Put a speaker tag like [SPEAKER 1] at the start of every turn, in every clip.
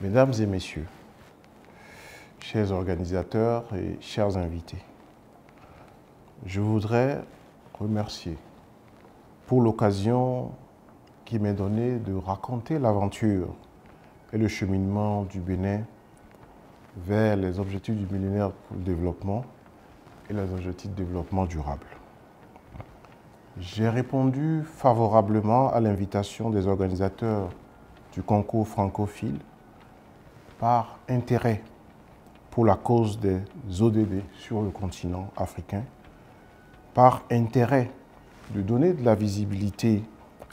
[SPEAKER 1] Mesdames et messieurs, chers organisateurs et chers invités, je voudrais remercier pour l'occasion qui m'est donnée de raconter l'aventure et le cheminement du Bénin vers les objectifs du millénaire pour le développement et les objectifs de développement durable. J'ai répondu favorablement à l'invitation des organisateurs du concours francophile par intérêt pour la cause des ODD sur le continent africain, par intérêt de donner de la visibilité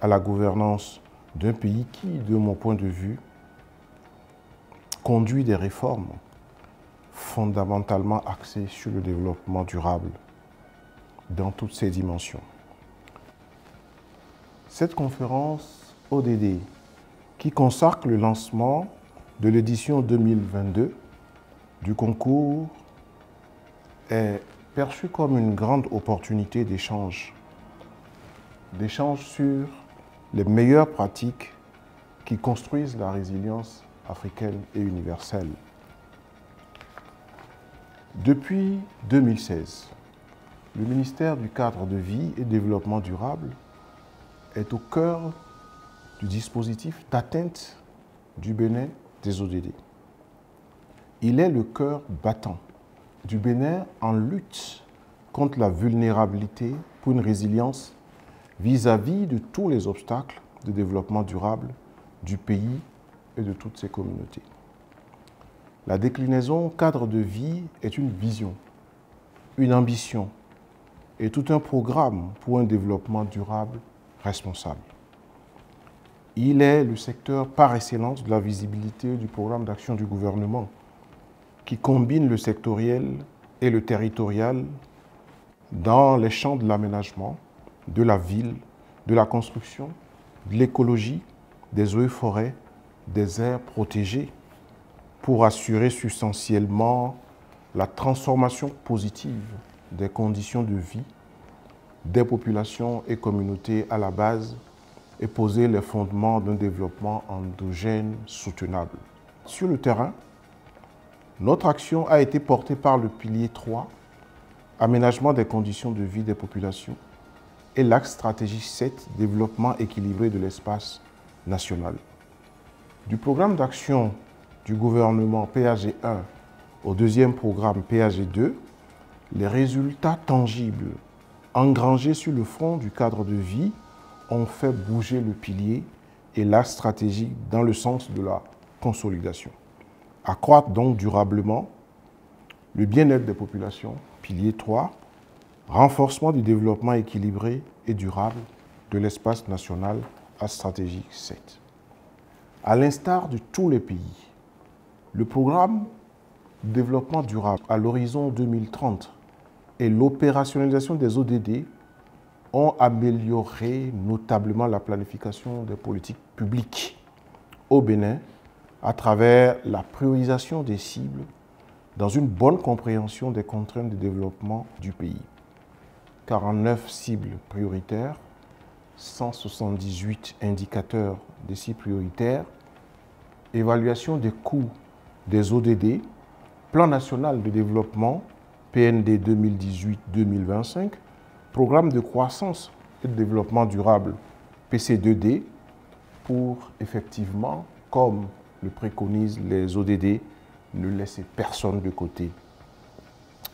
[SPEAKER 1] à la gouvernance d'un pays qui, de mon point de vue, conduit des réformes fondamentalement axées sur le développement durable dans toutes ses dimensions. Cette conférence ODD, qui consacre le lancement de l'édition 2022 du concours, est perçue comme une grande opportunité d'échange sur les meilleures pratiques qui construisent la résilience africaine et universelle. Depuis 2016, le ministère du Cadre de vie et développement durable est au cœur du dispositif d'atteinte du Bénin des ODD. Il est le cœur battant du Bénin en lutte contre la vulnérabilité pour une résilience vis-à-vis de tous les obstacles de développement durable du pays et de toutes ses communautés. La déclinaison cadre de vie est une vision, une ambition et tout un programme pour un développement durable responsable. Il est le secteur par excellence de la visibilité du programme d'action du gouvernement qui combine le sectoriel et le territorial dans les champs de l'aménagement, de la ville, de la construction, de l'écologie, des eaux et forêts, des aires protégées pour assurer substantiellement la transformation positive des conditions de vie des populations et communautés à la base et poser les fondements d'un développement endogène soutenable. Sur le terrain, notre action a été portée par le pilier 3, aménagement des conditions de vie des populations, et l'axe stratégie 7, développement équilibré de l'espace national. Du programme d'action du gouvernement PAG1 au deuxième programme PAG2, les résultats tangibles engrangés sur le front du cadre de vie ont fait bouger le pilier et l'axe stratégique dans le sens de la consolidation. Accroître donc durablement le bien-être des populations, pilier 3, renforcement du développement équilibré et durable de l'espace national à stratégie 7. À l'instar de tous les pays, le programme de développement durable à l'horizon 2030 et l'opérationnalisation des ODD ont amélioré notablement la planification des politiques publiques au Bénin à travers la priorisation des cibles dans une bonne compréhension des contraintes de développement du pays. 49 cibles prioritaires, 178 indicateurs des cibles prioritaires, évaluation des coûts des ODD, Plan national de développement, PND 2018-2025, Programme de croissance et de développement durable, PC2D, pour effectivement, comme le préconisent les ODD, ne laisser personne de côté.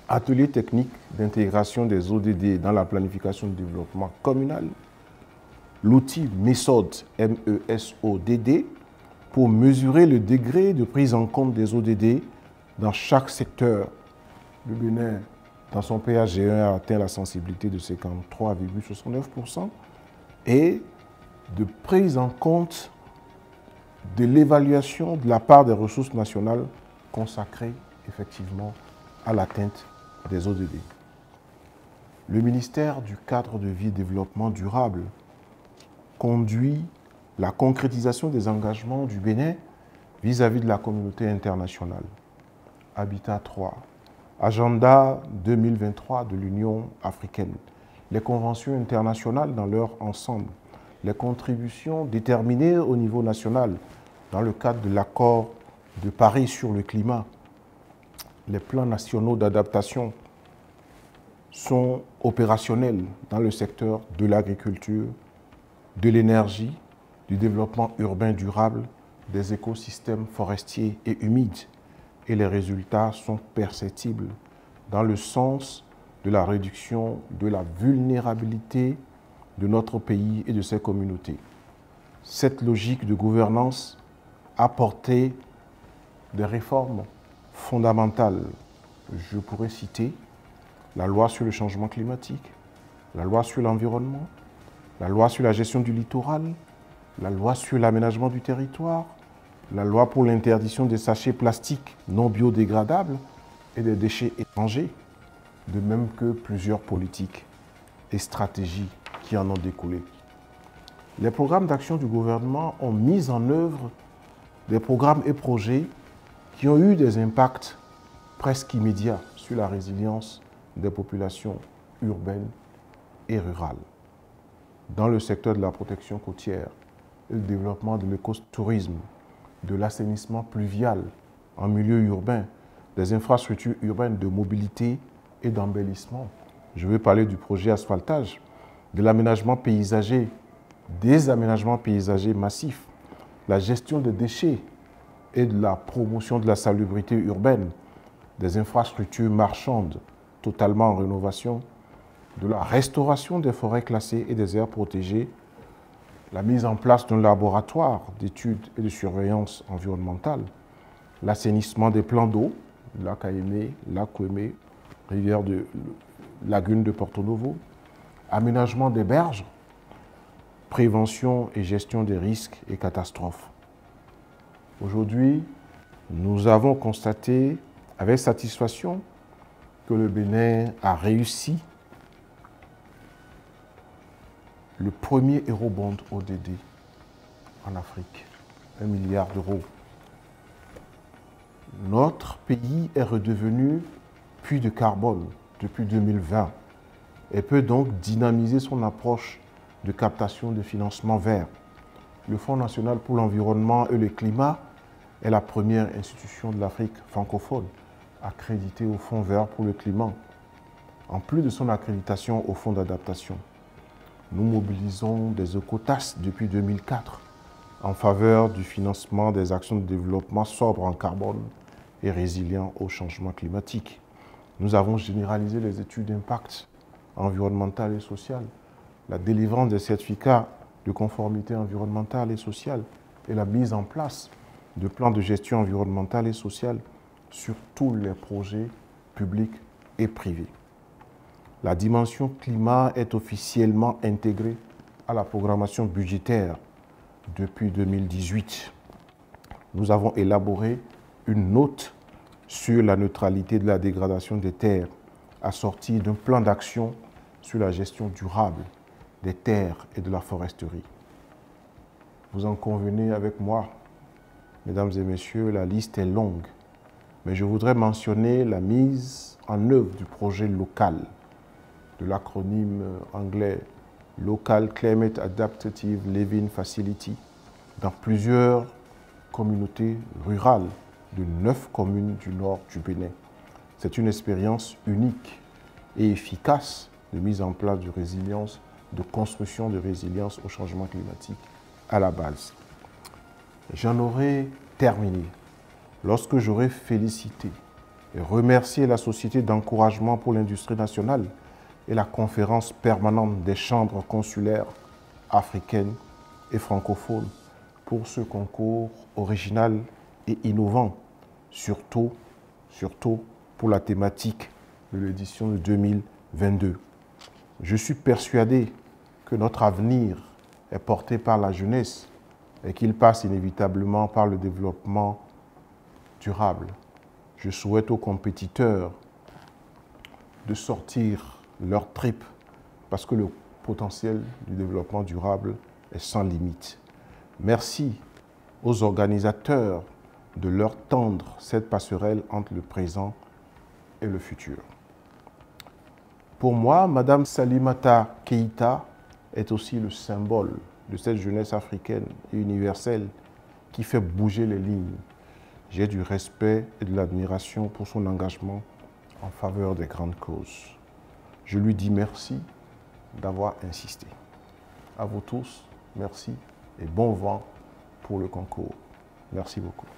[SPEAKER 1] Atelier technique d'intégration des ODD dans la planification de développement communal, l'outil méthode MESODD pour mesurer le degré de prise en compte des ODD dans chaque secteur. Le Bénin, dans son PAG1, a atteint la sensibilité de 53,69% et de prise en compte de l'évaluation de la part des ressources nationales consacrées effectivement à l'atteinte des ODD. Le ministère du Cadre de vie et développement durable conduit la concrétisation des engagements du Bénin vis-à-vis de la communauté internationale. Habitat 3, Agenda 2023 de l'Union africaine, les conventions internationales dans leur ensemble, les contributions déterminées au niveau national dans le cadre de l'accord de Paris sur le climat, les plans nationaux d'adaptation sont opérationnels dans le secteur de l'agriculture, de l'énergie, du développement urbain durable, des écosystèmes forestiers et humides. Et les résultats sont perceptibles dans le sens de la réduction de la vulnérabilité de notre pays et de ses communautés. Cette logique de gouvernance a porté des réformes fondamentales. Je pourrais citer la loi sur le changement climatique, la loi sur l'environnement, la loi sur la gestion du littoral, la loi sur l'aménagement du territoire, la loi pour l'interdiction des sachets plastiques non biodégradables et des déchets étrangers, de même que plusieurs politiques et stratégies qui en ont découlé. Les programmes d'action du gouvernement ont mis en œuvre des programmes et projets qui ont eu des impacts presque immédiats sur la résilience des populations urbaines et rurales. Dans le secteur de la protection côtière et le développement de l'écotourisme, de l'assainissement pluvial en milieu urbain, des infrastructures urbaines de mobilité et d'embellissement. Je veux parler du projet asphaltage, de l'aménagement paysager, des aménagements paysagers massifs, la gestion des déchets et de la promotion de la salubrité urbaine, des infrastructures marchandes totalement en rénovation, de la restauration des forêts classées et des aires protégées, la mise en place d'un laboratoire d'études et de surveillance environnementale, l'assainissement des plans d'eau, lac Aémé, lac Ouémé, rivière de lagune de Porto Novo, aménagement des berges, prévention et gestion des risques et catastrophes. Aujourd'hui, nous avons constaté avec satisfaction que le Bénin a réussi le premier Eurobond ODD en Afrique, 1 milliard d'euros. Notre pays est redevenu puits de carbone depuis 2020 et peut donc dynamiser son approche de captation de financement vert. Le Fonds national pour l'environnement et le climat est la première institution de l'Afrique francophone accréditée au Fonds vert pour le climat. En plus de son accréditation au Fonds d'adaptation, nous mobilisons des écotasses depuis 2004 en faveur du financement des actions de développement sobre en carbone et résilient au changement climatique. Nous avons généralisé les études d'impact environnemental et social, la délivrance des certificats de conformité environnementale et sociale et la mise en place de plans de gestion environnementale et sociale sur tous les projets publics et privés. La dimension climat est officiellement intégrée à la programmation budgétaire depuis 2018. Nous avons élaboré une note sur la neutralité de la dégradation des terres, assortie d'un plan d'action sur la gestion durable des terres et de la foresterie. Vous en convenez avec moi, mesdames et messieurs, la liste est longue, mais je voudrais mentionner la mise en œuvre du projet local, de l'acronyme anglais Local Climate Adaptive Living Facility, dans plusieurs communautés rurales de 9 communes du nord du Bénin. C'est une expérience unique et efficace de mise en place de résilience, de construction de résilience au changement climatique à la base. J'en aurai terminé lorsque j'aurai félicité et remercié la Société d'encouragement pour l'industrie nationale et la conférence permanente des chambres consulaires africaines et francophones pour ce concours original et innovant, surtout pour la thématique de l'édition de 2022. Je suis persuadé que notre avenir est porté par la jeunesse et qu'il passe inévitablement par le développement durable. Je souhaite aux compétiteurs de sortir leur tripes parce que le potentiel du développement durable est sans limite. Merci aux organisateurs de leur tendre cette passerelle entre le présent et le futur. Pour moi, Madame Salimata Keïta est aussi le symbole de cette jeunesse africaine et universelle qui fait bouger les lignes. j'ai du respect et de l'admiration pour son engagement en faveur des grandes causes. Je lui dis merci d'avoir insisté. À vous tous, merci et bon vent pour le concours. Merci beaucoup.